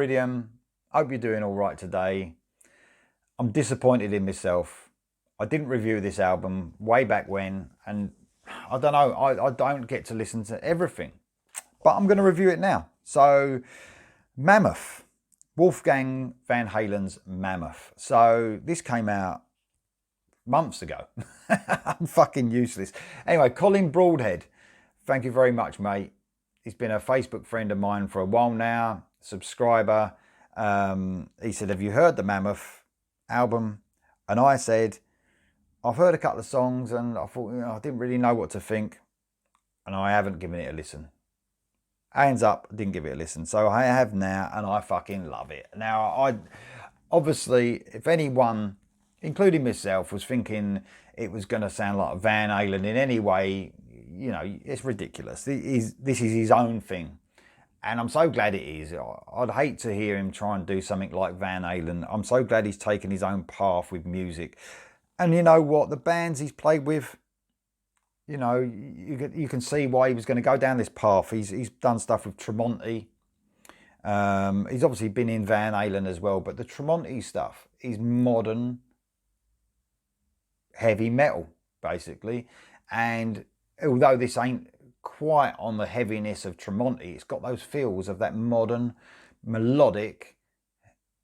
Iridium. Hope you're doing all right today. I'm disappointed in myself. I didn't review this album way back when, and I don't know, I don't get to listen to everything, but I'm going to review it now. So, Mammoth, Wolfgang Van Halen's Mammoth. So, this came out months ago. I'm fucking useless. Anyway, Colin Broadhead, thank you very much, mate. He's been a Facebook friend of mine for a while now, subscriber. He said, have you heard the Mammoth album? And I said, I've heard a couple of songs and I thought, I didn't really know what to think. And I haven't given it a listen. Hands up, I didn't give it a listen. So I have now, and I fucking love it. Now, obviously, if anyone, including myself, was thinking it was going to sound like Van Halen in any way, it's ridiculous. This is his own thing. And I'm so glad it is. I'd hate to hear him try and do something like Van Halen. I'm so glad he's taken his own path with music. And you know what? The bands he's played with, you can see why he was going to go down this path. He's done stuff with Tremonti. He's obviously been in Van Halen as well. But the Tremonti stuff is modern heavy metal, basically. And although this ain't quite on the heaviness of Tremonti, it's got those feels of that modern, melodic,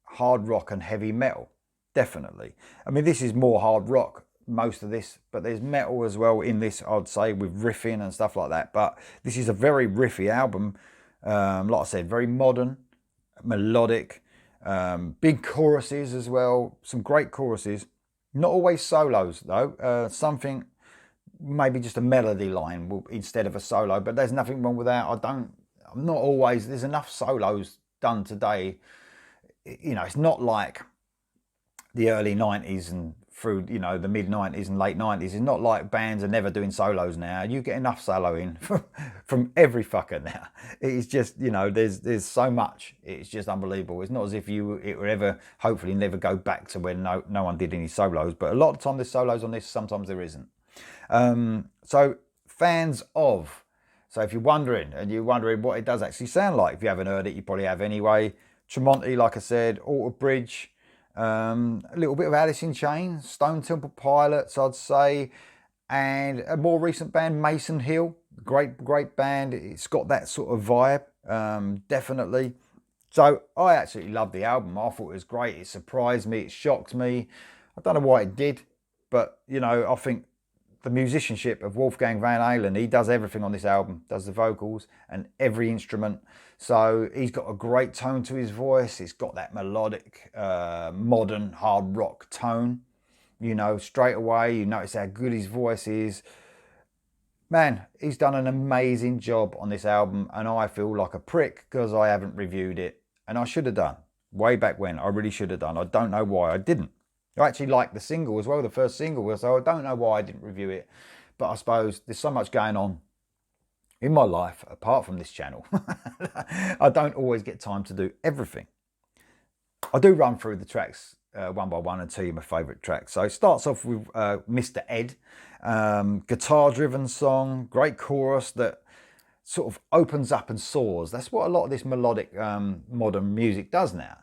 hard rock and heavy metal. Definitely. I mean, this is more hard rock, most of this, but there's metal as well in this, I'd say, with riffing and stuff like that. But this is a very riffy album. Like I said, very modern, melodic, big choruses as well. Some great choruses. Not always solos, though. Something, maybe just a melody line instead of a solo, but there's nothing wrong with that. I'm not always, there's enough solos done today. It's not like the early 90s and through, the mid 90s and late 90s. It's not like bands are never doing solos now. You get enough soloing from every fucker now. It's just, there's so much. It's just unbelievable. It's not as if it would ever, hopefully never go back to when no one did any solos. But a lot of the time there's solos on this, sometimes there isn't. So fans of. So if you're wondering, what it does actually sound like, if you haven't heard it, you probably have anyway. Tremonti, like I said, Alter Bridge. A little bit of Alice in Chains, Stone Temple Pilots, I'd say, and a more recent band, Mason Hill. Great band. It's got that sort of vibe, definitely. So I absolutely loved the album. I thought it was great. It surprised me. It shocked me. I don't know why it did, but I think the musicianship of Wolfgang Van Halen, he does everything on this album, does the vocals and every instrument. So he's got a great tone to his voice. It's got that melodic, modern hard rock tone. Straight away, you notice how good his voice is. Man, he's done an amazing job on this album, and I feel like a prick because I haven't reviewed it. And I should have done, way back when. I really should have done. I don't know why I didn't. I actually liked the single as well, the first single, so I don't know why I didn't review it. But I suppose there's so much going on in my life, apart from this channel. I don't always get time to do everything. I do run through the tracks one by one and tell you my favourite tracks. So it starts off with Mr. Ed, guitar-driven song, great chorus that sort of opens up and soars. That's what a lot of this melodic modern music does now.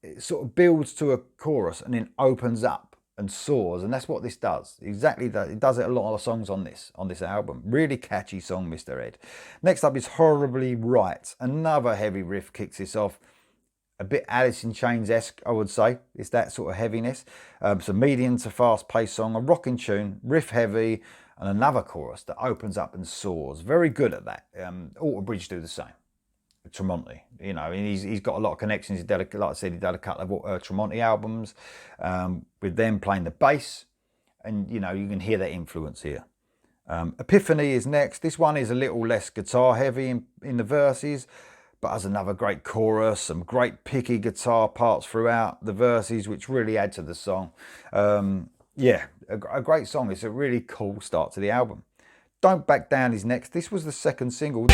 It sort of builds to a chorus and then opens up and soars, and that's what this does. Exactly that. It does it a lot of songs on this album. Really catchy song, Mr. Ed. Next up is Horribly Right. Another heavy riff kicks this off. A bit Alice in Chains-esque, I would say. It's that sort of heaviness. It's a medium to fast-paced song, a rocking tune, riff heavy, and another chorus that opens up and soars. Very good at that. Alter Bridge do the same. Tremonti, he's got a lot of connections. Like I said, he did a couple of Tremonti albums with them playing the bass, and you can hear that influence here. Epiphany is next. This one is a little less guitar heavy in the verses, but has another great chorus, some great picky guitar parts throughout the verses, which really add to the song. A great song. It's a really cool start to the album. Don't Back Down is next. This was the second single.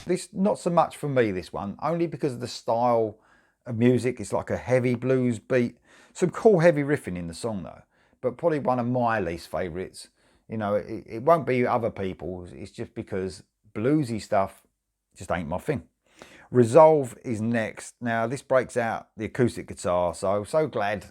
This, not so much for me, this one, only because of the style of music. It's like a heavy blues beat. Some cool heavy riffing in the song though, but probably one of my least favourites. You know, it won't be other people's. It's just because bluesy stuff just ain't my thing. Resolve is next. Now, this breaks out the acoustic guitar. So glad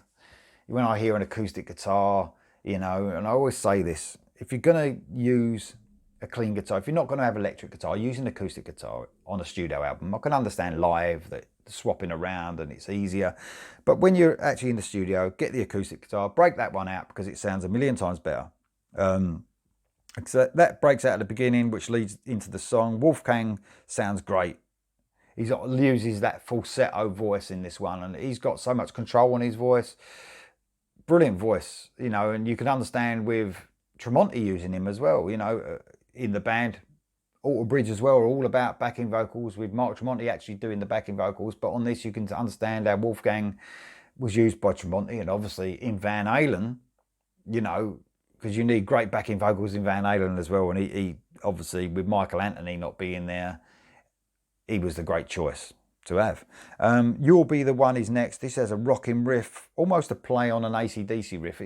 when I hear an acoustic guitar, you know, and I always say this, if you're going to use a clean guitar, if you're not going to have electric guitar, use an acoustic guitar on a studio album. I can understand live that swapping around and it's easier, but when you're actually in the studio, get the acoustic guitar, break that one out because it sounds a million times better. So that breaks out at the beginning, which leads into the song. Wolfgang sounds great. He uses that falsetto voice in this one, and he's got so much control on his voice. Brilliant voice, you know, and you can understand with Tremonti using him as well, you know, in the band. Alter Bridge as well are all about backing vocals, with Mark Tremonti actually doing the backing vocals. But on this, you can understand how Wolfgang was used by Tremonti, and obviously in Van Halen, you know, because you need great backing vocals in Van Halen as well. And he obviously, with Michael Anthony not being there, he was the great choice to have. You'll Be the One is next. This has a rocking riff, almost a play on an AC/DC riff.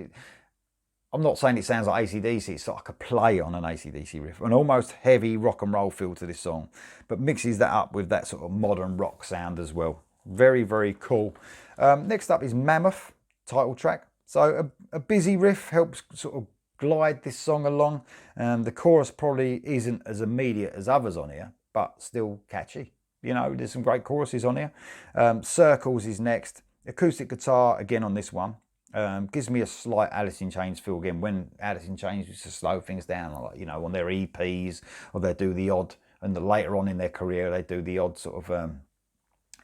I'm not saying it sounds like AC/DC, it's like a play on an AC/DC riff. An almost heavy rock and roll feel to this song, but mixes that up with that sort of modern rock sound as well. Very, very cool. Next up is Mammoth, title track. So a busy riff helps sort of glide this song along. The chorus probably isn't as immediate as others on here, but still catchy. You know, there's some great choruses on here. Circles is next. Acoustic guitar again on this one. Gives me a slight Alice in Chains feel again, when Alice in Chains used to slow things down, like, you know, on their EPs, or they do the odd, and later on in their career they do the odd sort of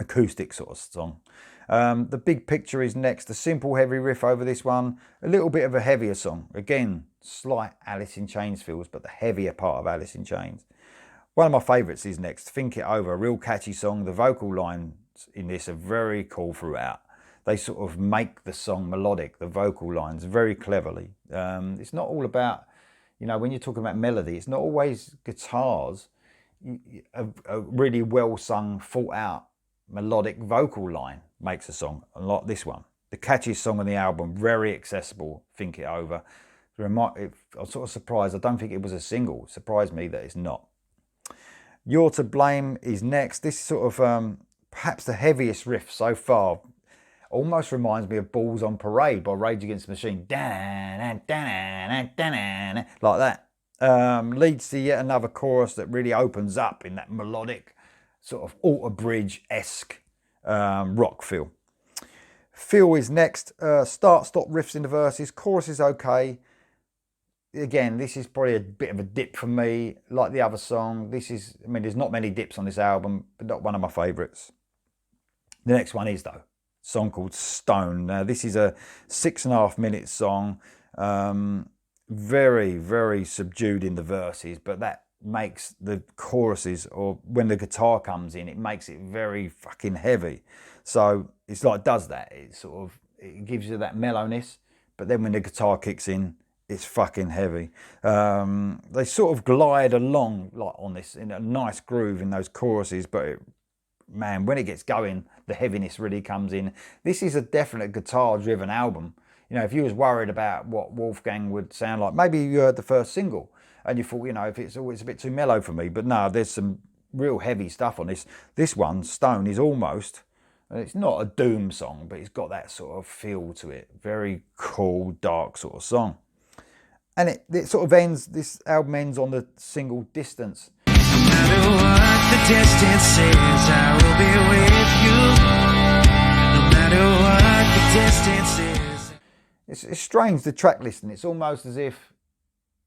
acoustic sort of song. The Big Picture is next. A simple heavy riff over this one, a little bit of a heavier song. Again, slight Alice in Chains feels, but the heavier part of Alice in Chains. One of my favourites is next, Think It Over, a real catchy song. The vocal lines in this are very cool throughout. They sort of make the song melodic, the vocal lines, very cleverly. It's not all about, you know, when you're talking about melody, it's not always guitars. A really well sung, thought out melodic vocal line makes a song, a lot this one. The catchiest song on the album, very accessible, Think It Over. I'm sort of surprised, I don't think it was a single. It surprised me that it's not. You're to Blame is next. This is sort of perhaps the heaviest riff so far. Almost reminds me of Balls on Parade by Rage Against the Machine. Like that. Leads to yet another chorus that really opens up in that melodic, sort of Alter Bridge-esque rock feel. Feel is next. Start-stop riffs in the verses. Chorus is okay. Again, this is probably a bit of a dip for me. Like the other song, this is, I mean, there's not many dips on this album, but not one of my favourites. The next one is, though, a song called Stone. Now, this is a 6.5 minute song. Very, very subdued in the verses, but that makes the choruses, or when the guitar comes in, it makes it very fucking heavy. So it's like, does that. It sort of, it gives you that mellowness, but then when the guitar kicks in, it's fucking heavy. They sort of glide along like on this in a nice groove in those choruses, but man, when it gets going, the heaviness really comes in. This is a definite guitar-driven album. You know, if you was worried about what Wolfgang would sound like, maybe you heard the first single and you thought, you know, if it's always a bit too mellow for me. But no, there's some real heavy stuff on this. This one, Stone, is almost, it's not a doom song, but it's got that sort of feel to it. Very cool, dark sort of song. And it sort of ends, this album ends on the single Distance. No matter what the distance is, I will be with you. No matter what the distance is. It's strange, the track listing. It's almost as if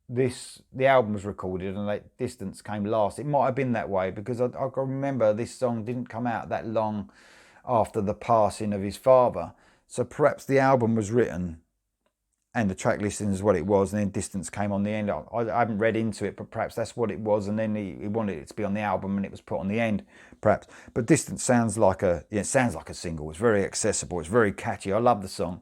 the album was recorded and that Distance came last. It might have been that way because I can remember this song didn't come out that long after the passing of his father. So perhaps the album was written and the track listing is what it was, and then Distance came on the end. I haven't read into it, but perhaps that's what it was, and then he wanted it to be on the album and it was put on the end, perhaps. But Distance sounds like a single. It's very accessible, it's very catchy. I love the song.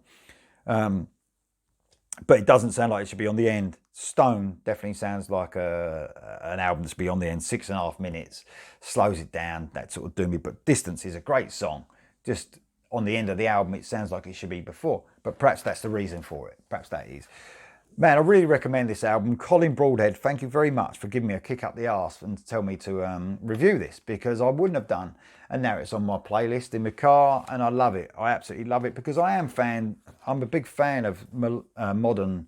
But it doesn't sound like it should be on the end. Stone definitely sounds like an album to be on the end. 6.5 minutes, slows it down, that sort of doomy. But Distance is a great song. Just on the end of the album, it sounds like it should be before. But perhaps that's the reason for it. Perhaps that is. Man, I really recommend this album. Colin Broadhead, thank you very much for giving me a kick up the arse and tell me to review this, because I wouldn't have done. And now it's on my playlist in my car, and I love it. I absolutely love it, because I'm a big fan of modern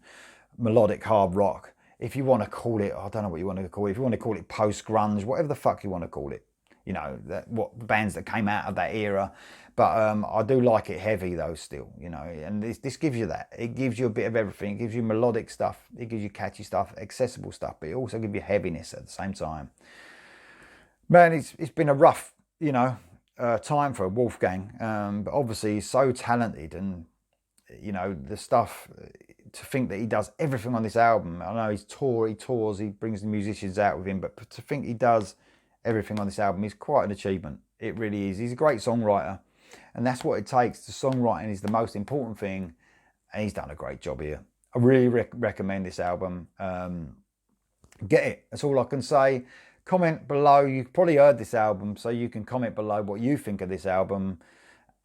melodic hard rock. If you want to call it, I don't know what you want to call it. If you want to call it post-grunge, whatever the fuck you want to call it. You know, what bands that came out of that era. But I do like it heavy though still, you know, and this gives you that. It gives you a bit of everything. It gives you melodic stuff, it gives you catchy stuff, accessible stuff, but it also gives you heaviness at the same time. Man, it's been a rough, you know, time for Wolfgang, but obviously he's so talented, and you know, the stuff, to think that he does everything on this album. I know he tours, he brings the musicians out with him, but to think he does everything on this album is quite an achievement. It really is. He's a great songwriter, and that's what it takes. The songwriting is the most important thing, and he's done a great job here. I really recommend this album. Get it. That's all I can say. Comment below. You've probably heard this album, so you can comment below what you think of this album,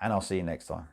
and I'll see you next time.